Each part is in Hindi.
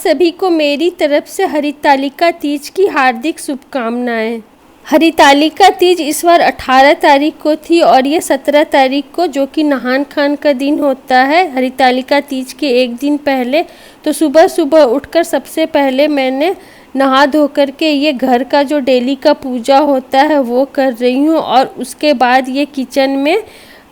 सभी को मेरी तरफ से हरितालिका तीज की हार्दिक शुभकामनाएं। हरितालिका तीज इस बार 18 तारीख को थी और ये 17 तारीख को, जो कि नहान खान का दिन होता है हरितालिका तीज के एक दिन पहले। तो सुबह सुबह उठकर सबसे पहले मैंने नहा धो कर के ये घर का जो डेली का पूजा होता है वो कर रही हूँ, और उसके बाद ये किचन में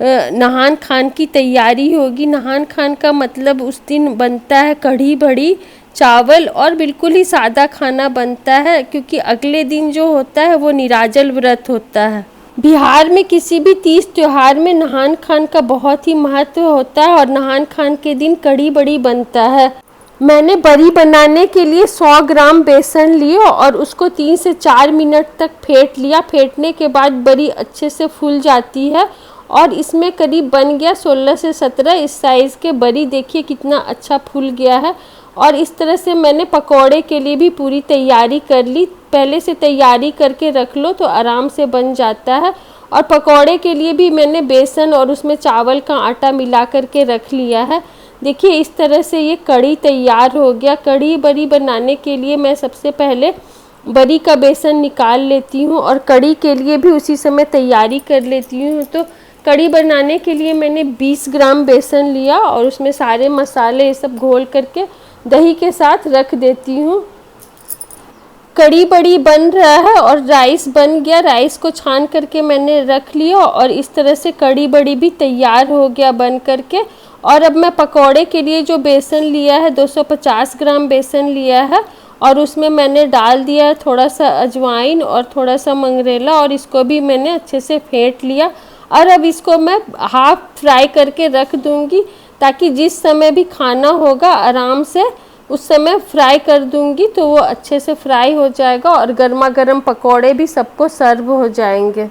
नहान खान की तैयारी होगी। नहान खान का मतलब उस दिन बनता है कढ़ी बड़ी चावल और बिल्कुल ही सादा खाना बनता है, क्योंकि अगले दिन जो होता है वो निराजल व्रत होता है। बिहार में किसी भी तीज त्योहार में नहान खान का बहुत ही महत्व होता है और नहान खान के दिन कढ़ी बड़ी बनता है। मैंने बड़ी बनाने के लिए 100 ग्राम बेसन लिया और उसको 3 से 4 मिनट तक फेंट लिया। फेंटने के बाद बड़ी अच्छे से फूल जाती है और इसमें करीब बन गया 16 से 17 इस साइज़ के बड़ी। देखिए कितना अच्छा फूल गया है। और इस तरह से मैंने पकौड़े के लिए भी पूरी तैयारी कर ली। पहले से तैयारी करके रख लो तो आराम से बन जाता है। और पकौड़े के लिए भी मैंने बेसन और उसमें चावल का आटा मिला करके रख लिया है। देखिए इस तरह से ये कढ़ी तैयार हो गया। कढ़ी बड़ी बनाने के लिए मैं सबसे पहले बड़ी का बेसन निकाल लेती हूँ और कढ़ी के लिए भी उसी समय तैयारी कर लेती हूँ। तो कढ़ी बनाने के लिए मैंने 20 ग्राम बेसन लिया और उसमें सारे मसाले ये सब घोल करके दही के साथ रख देती हूँ। कढ़ी बड़ी बन रहा है और राइस बन गया। राइस को छान करके मैंने रख लिया और इस तरह से कढ़ी बड़ी भी तैयार हो गया बन करके। और अब मैं पकौड़े के लिए जो बेसन लिया है 250 ग्राम बेसन लिया है और उसमें मैंने डाल दिया है थोड़ा सा अजवाइन और थोड़ा सा मंगरेला और इसको भी मैंने अच्छे से फेंट लिया। और अब इसको मैं हाफ फ्राई करके रख दूंगी ताकि जिस समय भी खाना होगा आराम से उस समय फ्राई कर दूंगी तो वो अच्छे से फ्राई हो जाएगा और गर्मा गर्म पकौड़े भी सबको सर्व हो जाएंगे।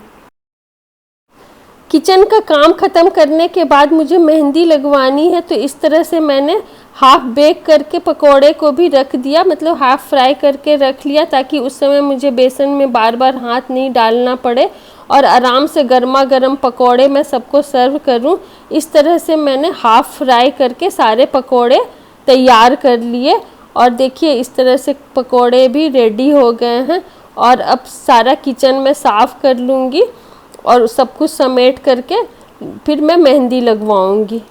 किचन का काम ख़त्म करने के बाद मुझे मेहंदी लगवानी है, तो इस तरह से मैंने हाफ बेक करके पकोड़े को भी रख दिया, मतलब हाफ फ्राई करके रख लिया ताकि उस समय मुझे बेसन में बार बार हाथ नहीं डालना पड़े और आराम से गर्मा गर्म पकोड़े मैं सबको सर्व करूं। इस तरह से मैंने हाफ फ्राई करके सारे पकोड़े तैयार कर लिए और देखिए इस तरह से पकोड़े भी रेडी हो गए हैं। और अब सारा किचन में साफ़ कर लूँगी और सब कुछ समेट करके फिर मैं मेहंदी लगवाऊंगी।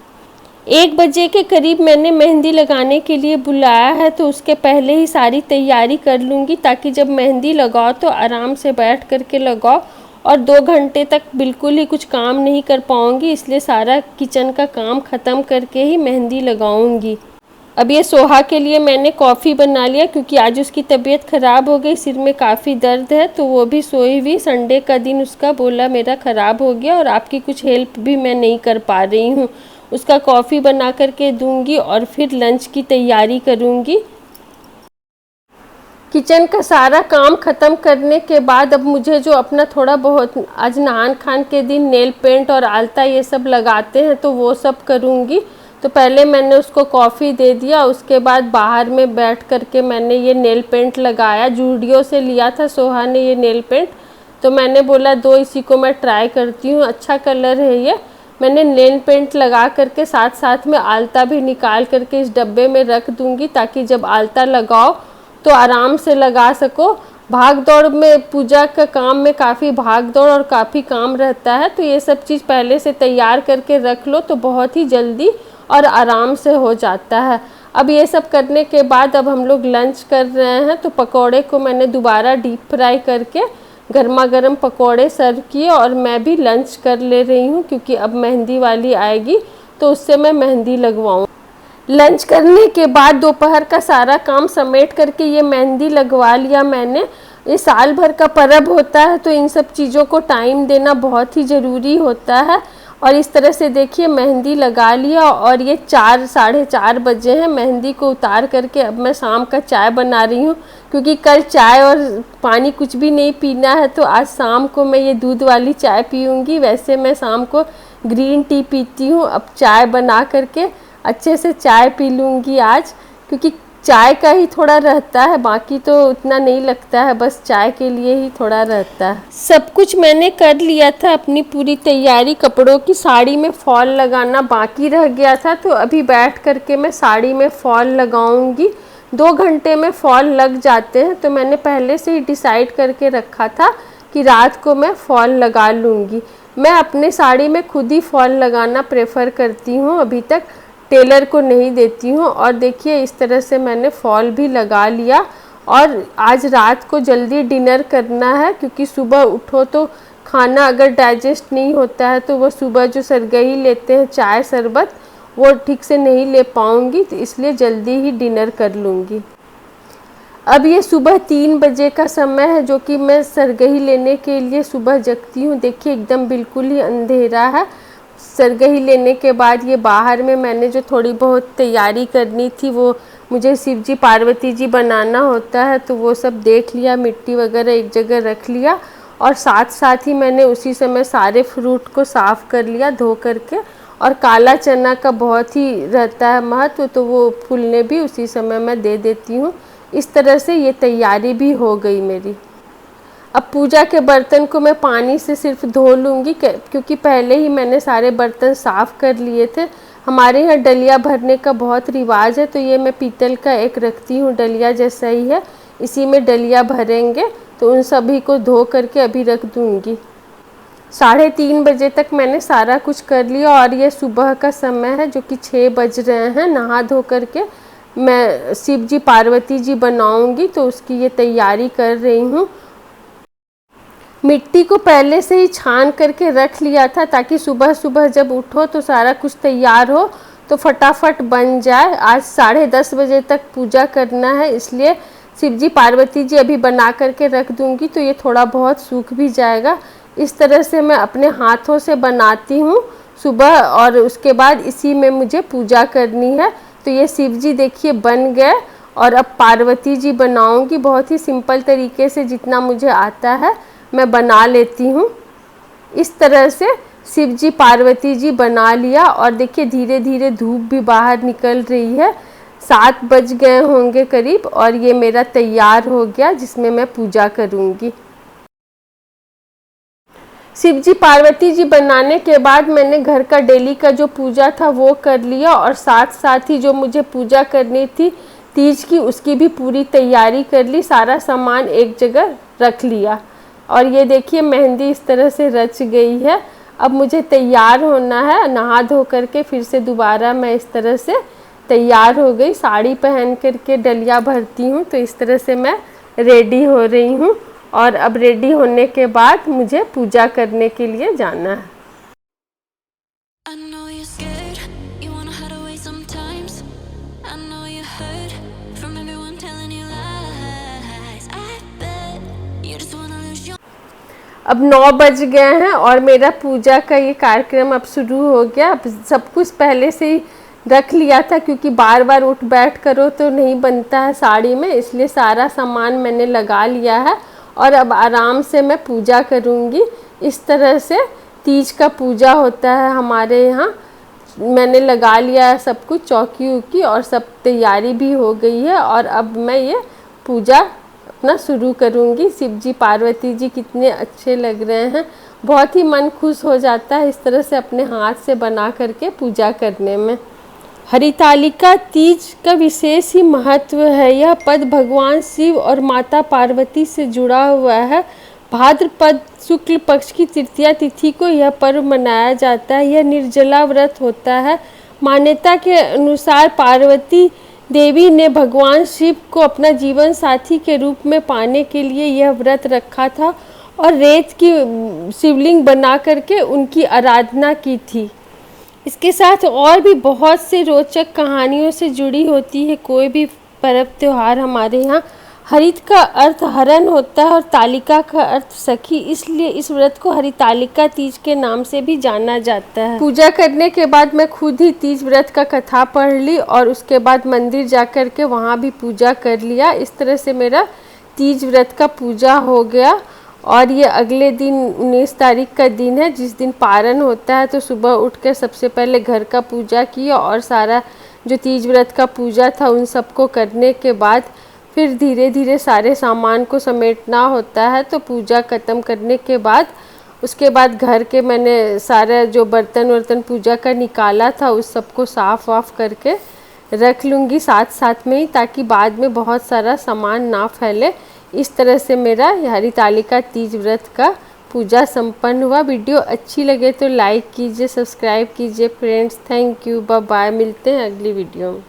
1 बजे के करीब मैंने मेहंदी लगाने के लिए बुलाया है, तो उसके पहले ही सारी तैयारी कर लूँगी ताकि जब मेहंदी लगाओ तो आराम से बैठ करके लगाओ और 2 घंटे तक बिल्कुल ही कुछ काम नहीं कर पाऊँगी, इसलिए सारा किचन का काम ख़त्म करके ही मेहंदी लगाऊँगी। अब ये सोहा के लिए मैंने कॉफ़ी बना लिया क्योंकि आज उसकी तबीयत ख़राब हो गई, सिर में काफ़ी दर्द है, तो वो भी सोई हुई। संडे का दिन उसका बोला मेरा ख़राब हो गया और आपकी कुछ हेल्प भी मैं नहीं कर पा रही हूँ। उसका कॉफ़ी बना करके दूंगी और फिर लंच की तैयारी करूँगी। किचन का सारा काम ख़त्म करने के बाद अब मुझे जो अपना थोड़ा बहुत, आज नहान खान के दिन नेल पेंट और आलता ये सब लगाते हैं तो वो सब करूँगी। तो पहले मैंने उसको कॉफ़ी दे दिया, उसके बाद बाहर में बैठ करके मैंने ये नेल पेंट लगाया। जूडियो से लिया था सोहा ने ये नेल पेंट, तो मैंने बोला दो इसी को मैं ट्राई करती हूँ, अच्छा कलर है ये। मैंने नेल पेंट लगा करके साथ साथ में आलता भी निकाल करके इस डब्बे में रख दूँगी ताकि जब आलता लगाओ तो आराम से लगा सको। भाग दौड़ में, पूजा का काम में काफ़ी भाग दौड़ और काफ़ी काम रहता है, तो ये सब चीज़ पहले से तैयार करके रख लो तो बहुत ही जल्दी और आराम से हो जाता है। अब ये सब करने के बाद अब हम लोग लंच कर रहे हैं, तो पकोड़े को मैंने दोबारा डीप फ्राई करके गर्मा गर्म पकोड़े सर्व किए और मैं भी लंच कर ले रही हूँ क्योंकि अब मेहंदी वाली आएगी तो उससे मैं मेहंदी लगवाऊँ। लंच करने के बाद दोपहर का सारा काम समेट करके ये मेहंदी लगवा लिया मैंने। ये साल भर का पर्व होता है तो इन सब चीज़ों को टाइम देना बहुत ही ज़रूरी होता है। और इस तरह से देखिए मेहंदी लगा लिया और ये 4 साढ़े 4 बजे हैं। मेहंदी को उतार करके अब मैं शाम का चाय बना रही हूँ क्योंकि कल चाय और पानी कुछ भी नहीं पीना है, तो आज शाम को मैं ये दूध वाली चाय पीऊँगी। वैसे मैं शाम को ग्रीन टी पीती हूँ, अब चाय बना करके अच्छे से चाय पी लूँगी आज, क्योंकि चाय का ही थोड़ा रहता है, बाकी तो उतना नहीं लगता है, बस चाय के लिए ही थोड़ा रहता है। सब कुछ मैंने कर लिया था, अपनी पूरी तैयारी। कपड़ों की साड़ी में फॉल लगाना बाकी रह गया था, तो अभी बैठ करके मैं साड़ी में फॉल लगाऊंगी। 2 घंटे में फॉल लग जाते हैं। तो मैंने पहले से ही डिसाइड करके रखा था कि रात को मैं फॉल लगा लूँगी। मैं अपने साड़ी में खुद ही फॉल लगाना प्रेफर करती हूँ, अभी तक टेलर को नहीं देती हूँ। और देखिए इस तरह से मैंने फॉल भी लगा लिया। और आज रात को जल्दी डिनर करना है, क्योंकि सुबह उठो तो खाना अगर डाइजेस्ट नहीं होता है तो वो सुबह जो सरगही लेते हैं चाय शरबत, वो ठीक से नहीं ले पाऊँगी, तो इसलिए जल्दी ही डिनर कर लूँगी। अब ये सुबह 3 बजे का समय है, जो कि मैं सरगही लेने के लिए सुबह जगती हूँ। देखिए एकदम बिल्कुल ही अंधेरा है। सरगही लेने के बाद ये बाहर में मैंने जो थोड़ी बहुत तैयारी करनी थी, वो मुझे शिव जी पार्वती जी बनाना होता है, तो वो सब देख लिया, मिट्टी वगैरह एक जगह रख लिया। और साथ साथ ही मैंने उसी समय सारे फ्रूट को साफ़ कर लिया धो करके। और काला चना का बहुत ही रहता है महत्व, तो वो फूलने भी उसी समय मैं दे देती हूँ। इस तरह से ये तैयारी भी हो गई मेरी। अब पूजा के बर्तन को मैं पानी से सिर्फ धो लूँगी, क्योंकि पहले ही मैंने सारे बर्तन साफ़ कर लिए थे। हमारे यहाँ डलिया भरने का बहुत रिवाज है, तो ये मैं पीतल का एक रखती हूँ, डलिया जैसा ही है, इसी में डलिया भरेंगे। तो उन सभी को धो करके अभी रख दूँगी। 3:30 बजे तक मैंने सारा कुछ कर लिया। और ये सुबह का समय है, जो कि 6 बज रहे हैं। नहा धो करके मैं शिव जी पार्वती जी बनाऊंगी, तो उसकी ये तैयारी कर रही हूँ। मिट्टी को पहले से ही छान करके रख लिया था, ताकि सुबह सुबह जब उठो तो सारा कुछ तैयार हो, तो फटाफट बन जाए। आज 10:30 बजे तक पूजा करना है, इसलिए शिव जी पार्वती जी अभी बना करके रख दूंगी, तो ये थोड़ा बहुत सूख भी जाएगा। इस तरह से मैं अपने हाथों से बनाती हूँ सुबह, और उसके बाद इसी में मुझे पूजा करनी है। तो ये शिव जी देखिए बन गए। और अब पार्वती जी बनाऊंगी, बहुत ही सिंपल तरीके से, जितना मुझे आता है मैं बना लेती हूँ। इस तरह से शिव जी पार्वती जी बना लिया। और देखिए धीरे धीरे धूप भी बाहर निकल रही है। 7 बज गए होंगे करीब, और ये मेरा तैयार हो गया, जिसमें मैं पूजा करूँगी। शिव जी पार्वती जी बनाने के बाद मैंने घर का डेली का जो पूजा था वो कर लिया। और साथ साथ ही जो मुझे पूजा करनी थी तीज की, उसकी भी पूरी तैयारी कर ली। सारा सामान एक जगह रख लिया। और ये देखिए मेहंदी इस तरह से रच गई है। अब मुझे तैयार होना है, नहा धो करके फिर से दोबारा मैं इस तरह से तैयार हो गई। साड़ी पहन करके डलिया भरती हूँ, तो इस तरह से मैं रेडी हो रही हूँ। और अब रेडी होने के बाद मुझे पूजा करने के लिए जाना है। अब 9 बज गए हैं और मेरा पूजा का ये कार्यक्रम अब शुरू हो गया। अब सब कुछ पहले से ही रख लिया था, क्योंकि बार बार उठ बैठ करो तो नहीं बनता है साड़ी में, इसलिए सारा सामान मैंने लगा लिया है। और अब आराम से मैं पूजा करूँगी। इस तरह से तीज का पूजा होता है हमारे यहाँ। मैंने लगा लिया है सब कुछ, चौकी उकी, और सब तैयारी भी हो गई है। और अब मैं ये पूजा अपना शुरू करूँगी। शिव जी पार्वती जी कितने अच्छे लग रहे हैं, बहुत ही मन खुश हो जाता है इस तरह से अपने हाथ से बना करके पूजा करने में। हरितालिका तीज का विशेष ही महत्व है। यह पद भगवान शिव और माता पार्वती से जुड़ा हुआ है। भाद्रपद शुक्ल पक्ष की तृतीया तिथि को यह पर्व मनाया जाता है। यह निर्जला व्रत होता है। मान्यता के अनुसार पार्वती देवी ने भगवान शिव को अपना जीवन साथी के रूप में पाने के लिए यह व्रत रखा था और रेत की शिवलिंग बना करके उनकी आराधना की थी। इसके साथ और भी बहुत से रोचक कहानियों से जुड़ी होती है कोई भी पर्व त्योहार हमारे यहाँ। हरित का अर्थ हरण होता है और तालिका का अर्थ सखी, इसलिए इस व्रत को हरितालिका तीज के नाम से भी जाना जाता है। पूजा करने के बाद मैं खुद ही तीज व्रत का कथा पढ़ ली और उसके बाद मंदिर जाकर के वहाँ भी पूजा कर लिया। इस तरह से मेरा तीज व्रत का पूजा हो गया। और ये अगले दिन 19 तारीख का दिन है जिस दिन पारण होता है। तो सुबह उठकर सबसे पहले घर का पूजा किया और सारा जो तीज व्रत का पूजा था उन सबको करने के बाद फिर धीरे धीरे सारे सामान को समेटना होता है। तो पूजा ख़त्म करने के बाद उसके बाद घर के मैंने सारा जो बर्तन वर्तन पूजा का निकाला था उस सबको साफ़ वाफ़ करके रख लूँगी साथ साथ में ही, ताकि बाद में बहुत सारा सामान ना फैले। इस तरह से मेरा हरितालिका तीज व्रत का पूजा संपन्न हुआ। वीडियो अच्छी लगे तो लाइक कीजिए, सब्सक्राइब कीजिए friends. Thank you, bye bye. मिलते हैं अगली वीडियो में।